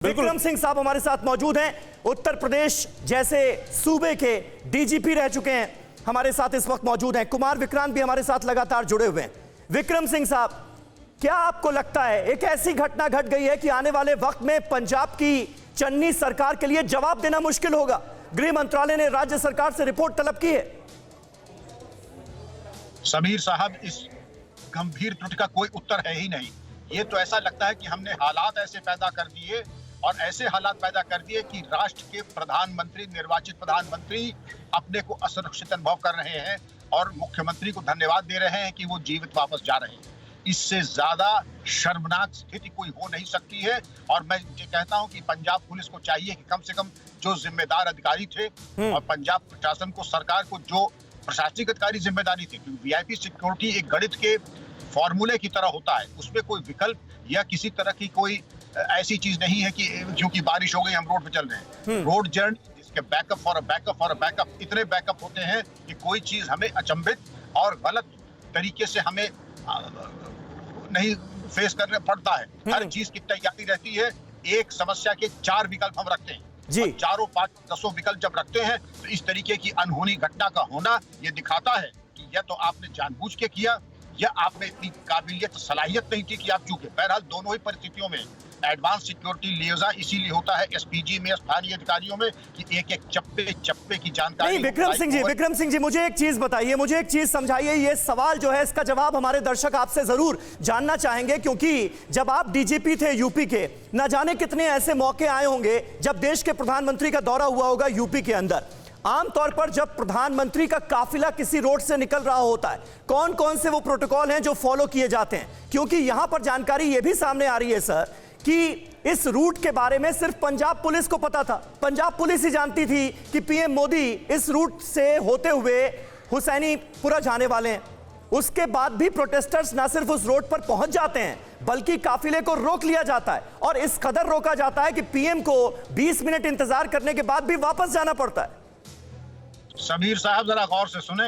विक्रम सिंह साहब हमारे साथ मौजूद हैं। उत्तर प्रदेश जैसे सूबे के डीजीपी रह चुके हैं, हमारे साथ इस वक्त मौजूद हैं। कुमार विक्रांत भी हमारे साथ लगातार जुड़े हुए हैं। विक्रम सिंह साहब, क्या आपको लगता है एक ऐसी घटना घट गई है कि आने वाले वक्त में पंजाब की चन्नी सरकार के लिए जवाब देना मुश्किल होगा? गृह मंत्रालय ने राज्य सरकार से रिपोर्ट तलब की है। समीर साहब, इस गंभीर त्रुटि का कोई उत्तर है ही नहीं। ये तो ऐसा लगता है कि हमने हालात ऐसे पैदा कर दिए और ऐसे हालात पैदा कर दिए कि राष्ट्र के प्रधानमंत्री, निर्वाचित प्रधानमंत्री अपने को असुरक्षित अनुभव कर रहे हैं और मुख्यमंत्री को धन्यवाद दे रहे हैं कि वो जीवित वापस जा रहे हैं। इससे ज्यादा शर्मनाक स्थिति कोई हो नहीं सकती है। और मैं ये कहता हूं कि पंजाब पुलिस को चाहिए कि कम से कम जो जिम्मेदार अधिकारी थे और पंजाब प्रशासन को, सरकार को जो प्रशासनिक अधिकारी जिम्मेदारी थी, क्योंकि वीआईपी सिक्योरिटी एक गणित के फॉर्मूले की तरह होता है, उसमें कोई विकल्प या किसी तरह की कोई ऐसी चीज नहीं है कि क्योंकि बारिश हो गई हम रोड पे चल रहे हैं। रोड जर्नी इसके बैकअप और बैकअप और बैकअप, इतने बैकअप होते हैं कि कोई चीज हमें अचंभित और गलत तरीके से हमें नहीं फेस करना पड़ता है। हर चीज की तैयारी रहती है। एक समस्या के 4 विकल्प हम रखते हैं जी। चारों 5-10 विकल्प जब रखते हैं तो इस तरीके की अनहोनी घटना का होना ये दिखाता है कि या तो आपने जानबूझ के किया या आप में इतनी काबिलियत, सलाहियत नहीं थी कि आप चूके। बहरहाल दोनों ही परिस्थितियों में एडवांस सिक्योरिटी लिएजा इसीलिए होता है एसपीजी में, स्थानीय अधिकारियों में, कि एक-एक चप्पे की जानकारी। नहीं, विक्रम सिंह जी, मुझे एक चीज बताइए, मुझे एक चीज समझाइए। ये सवाल जो है, इसका जवाब हमारे दर्शक आपसे जरूर जानना चाहेंगे, क्योंकि जब आप डीजीपी थे यूपी के, न जाने कितने ऐसे मौके आए होंगे जब देश के प्रधानमंत्री का दौरा हुआ होगा यूपी के अंदर। आमतौर पर जब प्रधानमंत्री का काफिला किसी रोड से निकल रहा होता है, कौन कौन से वो प्रोटोकॉल हैं जो फॉलो किए जाते हैं? क्योंकि यहां पर जानकारी ये भी सामने आ रही है सर कि इस रूट के बारे में सिर्फ पंजाब पुलिस को पता था। पंजाब पुलिस ही जानती थी कि पीएम मोदी इस रूट से होते हुए हुसैनीपुरा जाने वाले हैं। उसके बाद भी प्रोटेस्टर्स ना सिर्फ उस रोड पर पहुंच जाते हैं, बल्कि काफिले को रोक लिया जाता है और इस कदर रोका जाता है कि पीएम को 20 मिनट इंतजार करने के बाद भी वापस जाना पड़ता है। समीर साहब, जरा गौर से सुने।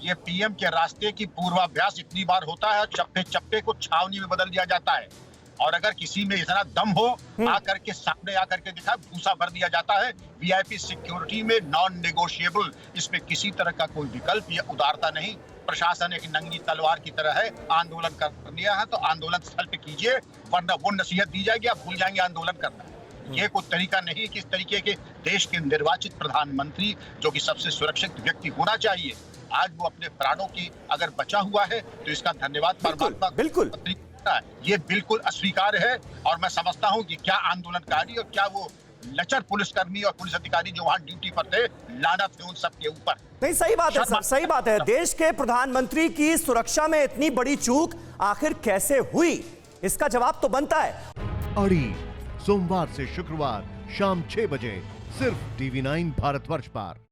ये पीएम के रास्ते की पूर्वाभ्यास इतनी बार होता है, चप्पे चप्पे को छावनी में बदल दिया जाता है। और अगर किसी में इतना दम हो, आकर के सामने आकर के दिखा, भूसा भर दिया जाता है। वीआईपी सिक्योरिटी में नॉन नेगोशिएबल, इसमें किसी तरह का कोई विकल्प या उदारता नहीं। प्रशासन एक नंगी तलवार की तरह है। आंदोलन कर लिया है तो आंदोलन स्थल पे कीजिए, वरना वो नसीहत दी जाएगी, आप भूल जाएंगे आंदोलन करना। ये कोई तरीका नहीं कि इस तरीके के देश के निर्वाचित प्रधानमंत्री, जो कि सबसे सुरक्षित व्यक्ति होना चाहिए, आज वो अपने प्राणों की अगर बचा हुआ है तो इसका धन्यवाद परमात्मा बिल्कुल ये बिल्कुल अस्वीकार है। और मैं समझता हूं कि क्या आंदोलनकारी और क्या वो लचर पुलिसकर्मी और पुलिस अधिकारी जो वहां ड्यूटी पर थे, लानत है उन सबके ऊपर। नहीं, सही बात है सर, सही बात है। देश के प्रधानमंत्री की सुरक्षा में इतनी बड़ी चूक आखिर कैसे हुई, इसका जवाब तो बनता है। अड़ी सोमवार से शुक्रवार शाम 6 बजे सिर्फ TV9 भारतवर्ष पर।